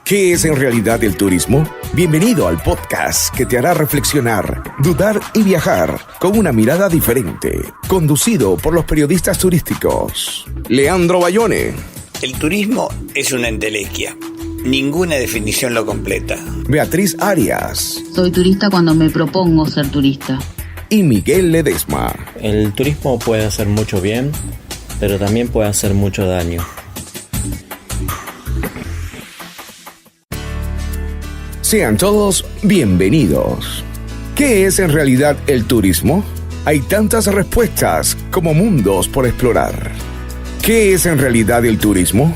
¿Qué es en realidad el turismo? Bienvenido al podcast que te hará reflexionar, dudar y viajar con una mirada diferente. Conducido por los periodistas turísticos Leandro Bayone. El turismo es una entelequia. Ninguna definición lo completa. Beatriz Arias. Soy turista cuando me propongo ser turista. Y Miguel Ledesma. El turismo puede hacer mucho bien, pero también puede hacer mucho daño. Sean todos bienvenidos. ¿Qué es en realidad el turismo? Hay tantas respuestas como mundos por explorar. ¿Qué es en realidad el turismo?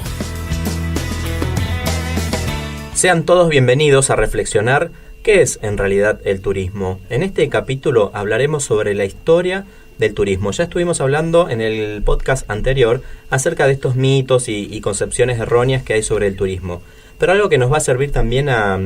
Sean todos bienvenidos a reflexionar qué es en realidad el turismo. En este capítulo hablaremos sobre la historia del turismo. Ya estuvimos hablando en el podcast anterior acerca de estos mitos y concepciones erróneas que hay sobre el turismo. Pero algo que nos va a servir también a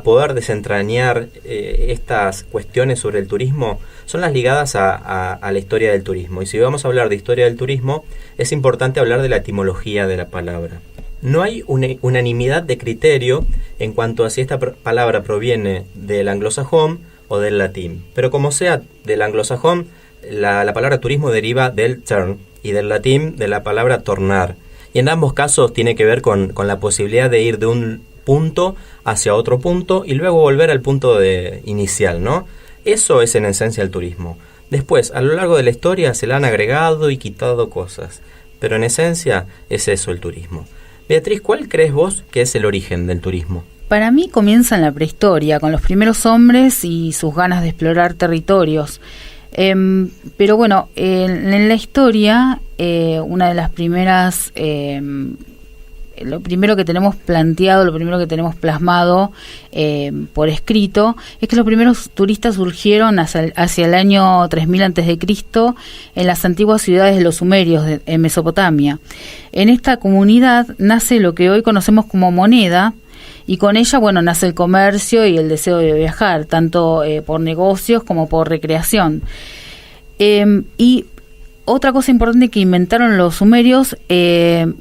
poder desentrañar estas cuestiones sobre el turismo son las ligadas a la historia del turismo. Y si vamos a hablar de historia del turismo, es importante hablar de la etimología de la palabra. No hay unanimidad de criterio en cuanto a si esta palabra proviene del anglosajón o del latín. Pero como sea del anglosajón, la palabra turismo deriva del turn y del latín de la palabra tornar. Y en ambos casos tiene que ver con la posibilidad de ir de un punto hacia otro punto y luego volver al punto inicial, ¿no? Eso es en esencia el turismo. Después, a lo largo de la historia se le han agregado y quitado cosas, pero en esencia es eso el turismo. Beatriz, ¿cuál crees vos que es el origen del turismo? Para mí comienza en la prehistoria, con los primeros hombres y sus ganas de explorar territorios. Pero bueno, en la historia, una de las primeras, lo primero que tenemos planteado, lo primero que tenemos plasmado por escrito, es que los primeros turistas surgieron hacia el año 3000 a.C. en las antiguas ciudades de los sumerios en Mesopotamia. En esta comunidad nace lo que hoy conocemos como moneda, y con ella, bueno, nace el comercio y el deseo de viajar, tanto por negocios como por recreación. Y otra cosa importante que inventaron los sumerios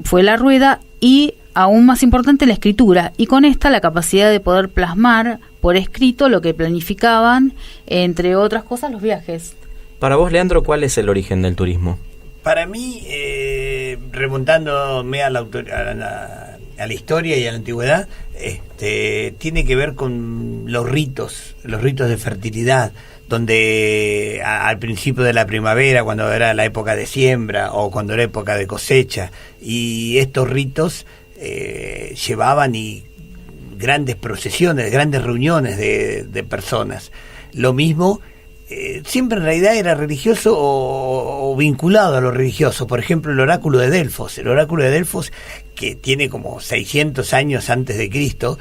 fue la rueda y, aún más importante, la escritura. Y con esta la capacidad de poder plasmar por escrito lo que planificaban, entre otras cosas, los viajes. Para vos, Leandro, ¿cuál es el origen del turismo? Para mí, remontándome a la historia y a la antigüedad, tiene que ver con los ritos de fertilidad, donde al principio de la primavera, cuando era la época de siembra o cuando era época de cosecha, y estos ritos llevaban grandes procesiones, grandes reuniones de personas. Lo mismo, siempre en realidad era religioso o vinculado a lo religioso. Por ejemplo, el oráculo de Delfos. El oráculo de Delfos, que tiene como 600 años antes de Cristo,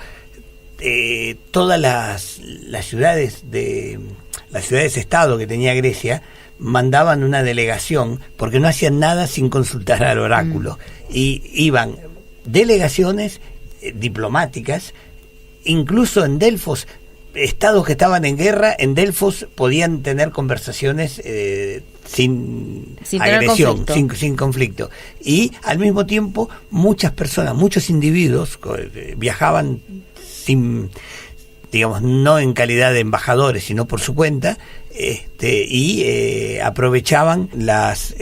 todas las ciudades-estado que tenía Grecia mandaban una delegación, porque no hacían nada sin consultar al oráculo. Y iban delegaciones diplomáticas, incluso en Delfos. Estados que estaban en guerra, en Delfos podían tener conversaciones sin agresión, sin conflicto. Y al mismo tiempo muchas personas, muchos individuos viajaban sin, digamos, no en calidad de embajadores, sino por su cuenta, y aprovechaban las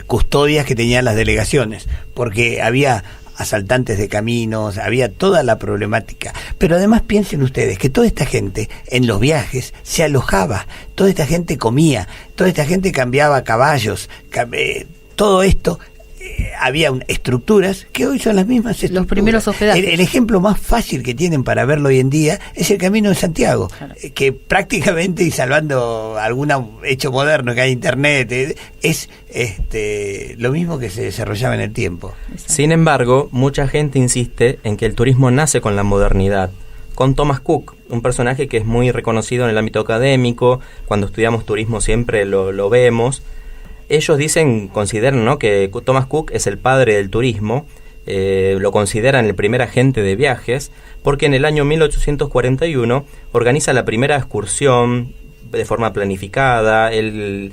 custodias que tenían las delegaciones, porque había asaltantes de caminos, había toda la problemática. Pero además piensen ustedes que toda esta gente en los viajes se alojaba, toda esta gente comía, toda esta gente cambiaba caballos, todo esto, había estructuras que hoy son las mismas estructuras. Los primeros hospedajes. El ejemplo más fácil que tienen para verlo hoy en día es el Camino de Santiago, claro, que prácticamente, y salvando algún hecho moderno que hay internet, es lo mismo que se desarrollaba en el tiempo. Sin embargo, mucha gente insiste en que el turismo nace con la modernidad. Con Thomas Cook, un personaje que es muy reconocido en el ámbito académico, cuando estudiamos turismo siempre lo vemos. Ellos consideran, ¿no?, que Thomas Cook es el padre del turismo, lo consideran el primer agente de viajes, porque en el año 1841 organiza la primera excursión de forma planificada, él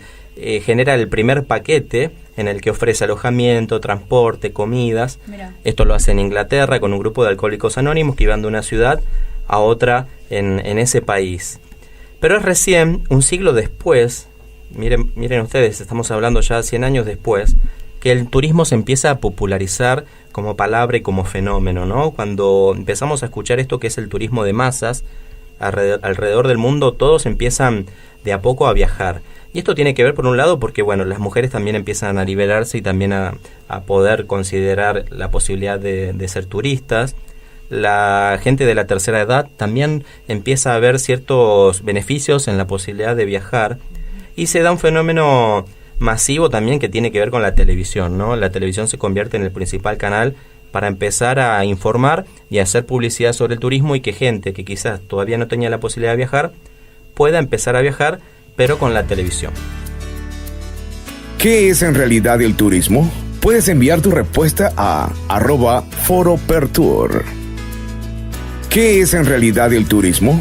genera el primer paquete en el que ofrece alojamiento, transporte, comidas. Mirá. Esto lo hace en Inglaterra con un grupo de alcohólicos anónimos que iban de una ciudad a otra en ese país. Pero es recién, un siglo después, miren ustedes, estamos hablando ya 100 años después, que el turismo se empieza a popularizar como palabra y como fenómeno, ¿no? Cuando empezamos a escuchar esto que es el turismo de masas, alrededor del mundo todos empiezan de a poco a viajar. Y esto tiene que ver por un lado porque, bueno, las mujeres también empiezan a liberarse y también a poder considerar la posibilidad de ser turistas. La gente de la tercera edad también empieza a ver ciertos beneficios en la posibilidad de viajar. Y se da un fenómeno masivo también que tiene que ver con la televisión, ¿no? La televisión se convierte en el principal canal para empezar a informar y hacer publicidad sobre el turismo y que gente que quizás todavía no tenía la posibilidad de viajar pueda empezar a viajar, pero con la televisión. ¿Qué es en realidad el turismo? Puedes enviar tu respuesta a @foropertour. ¿Qué es en realidad el turismo?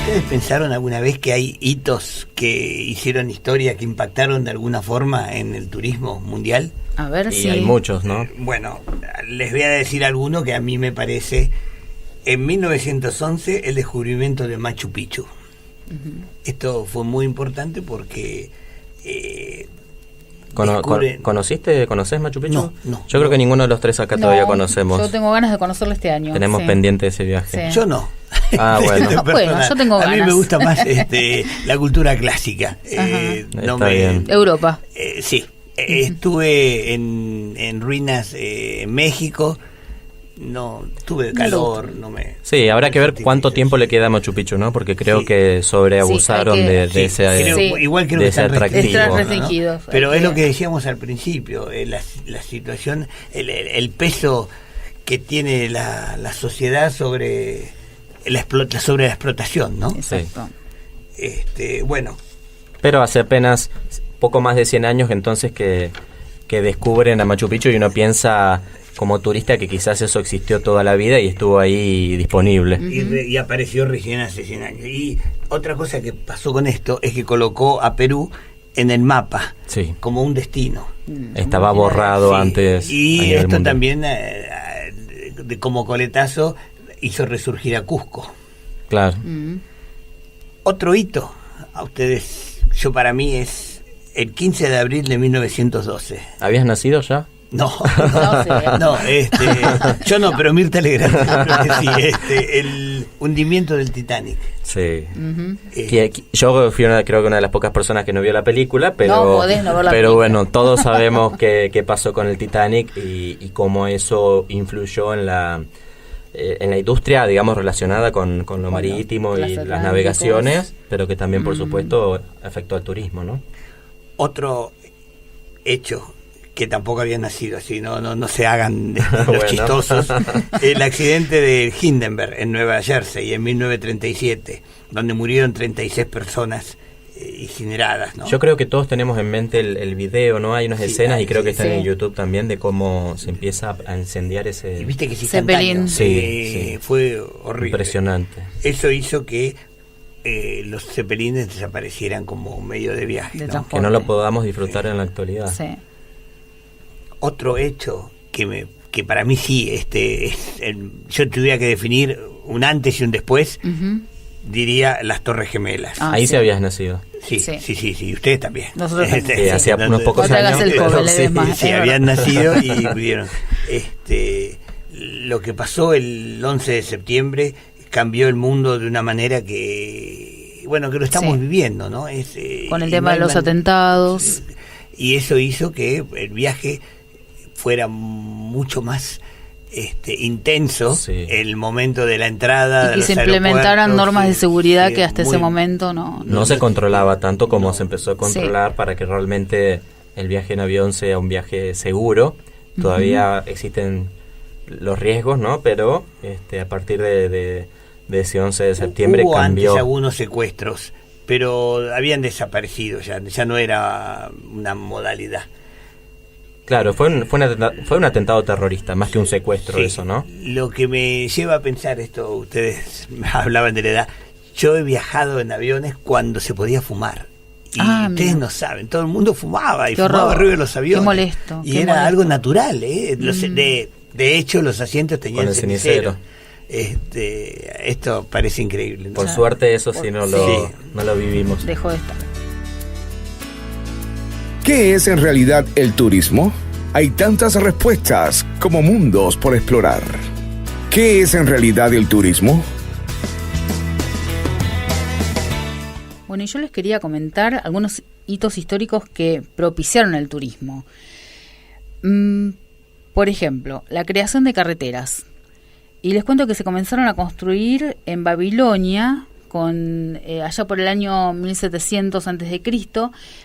¿Ustedes pensaron alguna vez que hay hitos que hicieron historia, que impactaron de alguna forma en el turismo mundial? A ver Y si... hay muchos, ¿no? Bueno, les voy a decir alguno que a mí me parece. En 1911, el descubrimiento de Machu Picchu. Esto fue muy importante porque... ¿Conoces Machu Picchu? No. Yo creo que ninguno de los tres acá todavía conocemos. Yo tengo ganas de conocerlo este año. Tenemos sí. pendiente ese viaje. Sí. Yo no. Ah, bueno. Bueno, yo tengo A mí ganas. me gusta más la cultura clásica. Está bien. Europa. Sí. Estuve en ruinas en México. No, tuve calor, no me... Sí, habrá que ver cuánto tiempo le queda a Machu Picchu, ¿no? Porque creo que sobreabusaron Sí, hay que- de ese... igual creo de que ese están atractivo. Están ¿no? restringidos. Pero Hay es que- lo que decíamos al principio, la situación, el peso que tiene la sociedad sobre la explotación, ¿no? Exacto. Bueno, Pero hace apenas poco más de 100 años entonces que descubren a Machu Picchu y uno piensa como turista que quizás eso existió toda la vida y estuvo ahí disponible. y apareció recién hace 100 años. Y otra cosa que pasó con esto es que colocó a Perú en el mapa Sí. como un destino. Estaba borrado Sí, antes. a y nivel esto mundial. también, como coletazo, hizo resurgir a Cusco. Claro. Otro hito, para mí es el 15 de abril de 1912. ¿Habías nacido ya? No, No sé. no, yo no, pero Mirta Legrand, creo que sí, el hundimiento del Titanic. Sí. Eh, Yo fui creo que una de las pocas personas que no vio la película, pero, No podés no ver la pero película. bueno, todos sabemos qué pasó con el Titanic y cómo eso influyó en la industria, digamos, relacionada con lo marítimo y las transatlánticos. navegaciones, pero que también, por supuesto, afectó al turismo, ¿no? Otro hecho que tampoco había nacido así, no se hagan los Bueno. chistosos, el accidente de Hindenburg en Nueva Jersey en 1937, donde murieron 36 personas incineradas, ¿no? Yo creo que todos tenemos en mente el video, ¿no? Hay unas Sí, escenas y creo que están sí. en YouTube también de cómo se empieza a incendiar ese... Y viste que sí, Zeppelin. instantáneo, Sí. fue horrible. Impresionante. Eso hizo que los zeppelines desaparecieran como medio de viaje, De ¿no? transporte. Que no lo podamos disfrutar en la actualidad. Sí. Otro hecho que para mí sí, yo tuviera que definir un antes y un después, Ujú. diría las Torres Gemelas. Ah, Ahí sí. sí habías nacido. Sí, Sí. sí, ustedes también. Nosotros también. Sí, hacía unos pocos No te hagas años. el pero joven, le sí. des más. Sí, Es habían verdad. nacido y pudieron. Lo que pasó el 11 de septiembre cambió el mundo de una manera que lo estamos Sí. viviendo, ¿no? Con el y tema no de hay los atentados. Y eso hizo que el viaje fuera mucho más intenso, Sí. el momento de la entrada. Y de que los se implementaran aeropuertos, normas de seguridad sí, que hasta muy- ese momento no. No se controlaba tanto como No. se empezó a controlar para que realmente el viaje en avión sea un viaje seguro. Todavía existen los riesgos, ¿no? Pero a partir de ese 11 de septiembre Hubo cambió. antes algunos secuestros, pero habían desaparecido, ya no era una modalidad. Claro, fue un atentado terrorista, más que un secuestro, Sí. eso, ¿no? Lo que me lleva a pensar esto, ustedes hablaban de la edad, yo he viajado en aviones cuando se podía fumar Y ustedes no saben, todo el mundo fumaba y Qué fumaba horror. arriba de los aviones. Qué molesto. Y qué era molesto. algo natural, de hecho, los asientos tenían Con el cenicero. Esto parece increíble, ¿no? Por suerte eso sí no lo vivimos. Dejó de estar. ¿Qué es en realidad el turismo? Hay tantas respuestas como mundos por explorar. ¿Qué es en realidad el turismo? Bueno, y yo les quería comentar algunos hitos históricos que propiciaron el turismo. Por ejemplo, la creación de carreteras. Y les cuento que se comenzaron a construir en Babilonia, allá por el año 1700 a.C.,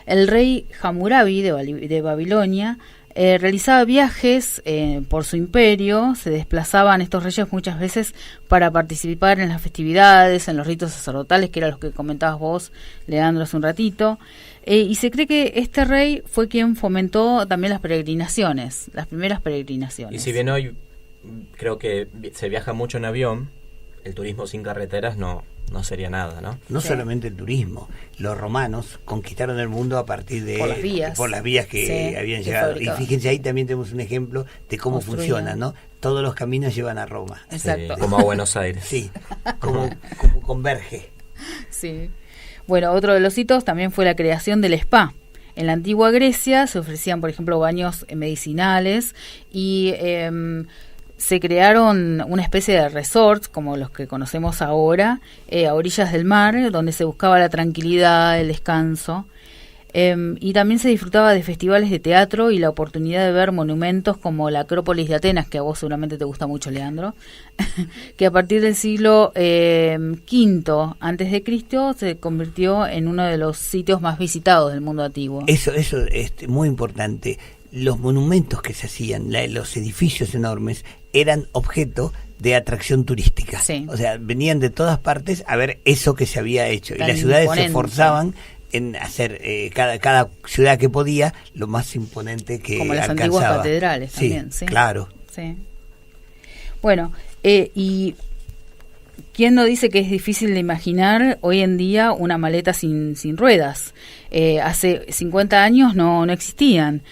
el rey Hammurabi de Babilonia realizaba viajes por su imperio. Se desplazaban estos reyes muchas veces para participar en las festividades, en los ritos sacerdotales, que eran los que comentabas vos, Leandro, hace un ratito. Y se cree que este rey fue quien fomentó también las primeras peregrinaciones. Y si bien hoy creo que se viaja mucho en avión, el turismo sin carreteras no sería nada, ¿no? No Sí. solamente el turismo, los romanos conquistaron el mundo a partir de por las vías. que Sí, habían que llegado. Y fabricaban. fíjense, ahí también tenemos un ejemplo de cómo Construían. funciona, ¿no? Todos los caminos llevan a Roma. Exacto. Sí, como a Buenos Aires. Sí, como converge. Sí. Bueno, otro de los hitos también fue la creación del spa. En la antigua Grecia se ofrecían, por ejemplo, baños medicinales y se crearon una especie de resorts, como los que conocemos ahora, a orillas del mar, donde se buscaba la tranquilidad, el descanso. Y también se disfrutaba de festivales de teatro y la oportunidad de ver monumentos como la Acrópolis de Atenas, que a vos seguramente te gusta mucho, Leandro, que a partir del siglo V antes de Cristo se convirtió en uno de los sitios más visitados del mundo antiguo. Eso es muy importante. Los monumentos que se hacían, los edificios enormes, eran objeto de atracción turística. Sí. O sea, venían de todas partes a ver eso que se había hecho. Tan y las ciudades imponente. se esforzaban en hacer cada ciudad que podía lo más imponente que Como las alcanzaba. antiguas catedrales Sí, también, ¿sí? Claro. Sí. Bueno, y ¿quién no dice que es difícil de imaginar hoy en día una maleta sin ruedas? Hace 50 años no existían.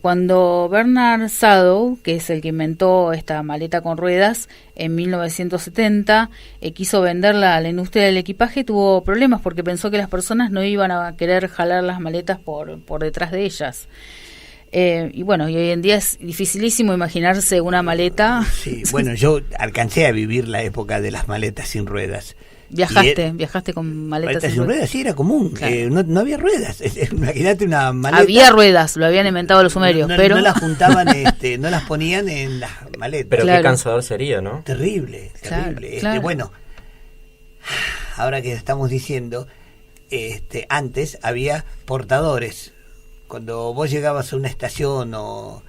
Cuando Bernard Sadow, que es el que inventó esta maleta con ruedas, en 1970 quiso venderla a la industria del equipaje, tuvo problemas porque pensó que las personas no iban a querer jalar las maletas por detrás de ellas. Y bueno, y hoy en día es dificilísimo imaginarse una maleta. Sí, bueno, yo alcancé a vivir la época de las maletas sin ruedas. Viajaste con maletas sin ruedas, sí, era común. Claro. No había ruedas. Imagínate una maleta. Había ruedas, lo habían inventado los sumerios, pero no las juntaban, no las ponían en las maletas. Pero Claro. qué cansador sería, ¿no? Terrible. Claro. Bueno, ahora que estamos diciendo, antes había portadores. Cuando vos llegabas a una estación o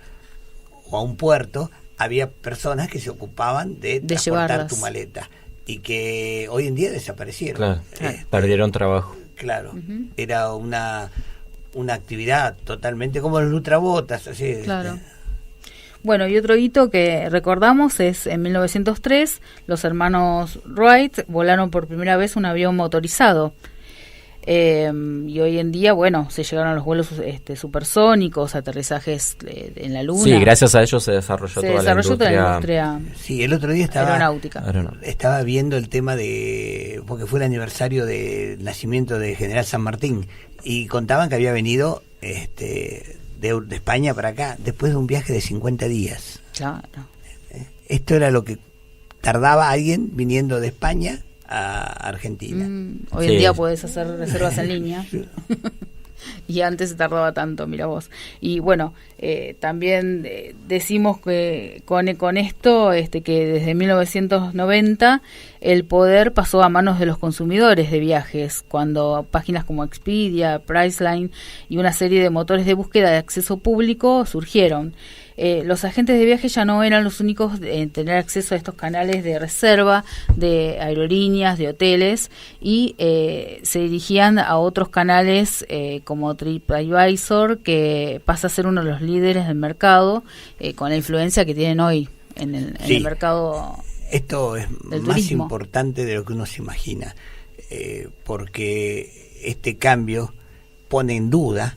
a un puerto, había personas que se ocupaban de transportar llevarlas. tu maleta y que hoy en día desaparecieron. Claro, perdieron trabajo. Claro, era una actividad totalmente como los lutrabotas, así. Claro. Bueno, y otro hito que recordamos es en 1903, los hermanos Wright volaron por primera vez un avión motorizado. Y hoy en día, bueno, se llegaron a los vuelos supersónicos, aterrizajes en la Luna. Sí, gracias a ellos se desarrolló toda la industria Sí, el otro día aeronáutica. estaba viendo el tema porque fue el aniversario del nacimiento de General San Martín y contaban que había venido de España para acá después de un viaje de 50 días. Claro. Esto era lo que tardaba alguien viniendo de España a Argentina. Hoy en día puedes hacer reservas en línea. Y antes se tardaba tanto, mira vos. Y bueno, también decimos que con esto que desde 1990 el poder pasó a manos de los consumidores de viajes, cuando páginas como Expedia, Priceline y una serie de motores de búsqueda de acceso público surgieron. Los agentes de viaje ya no eran los únicos en tener acceso a estos canales de reserva de aerolíneas, de hoteles, y se dirigían a otros canales como TripAdvisor, que pasa a ser uno de los líderes del mercado con la influencia que tienen hoy en el mercado. Esto es del más turismo. importante de lo que uno se imagina, porque este cambio pone en duda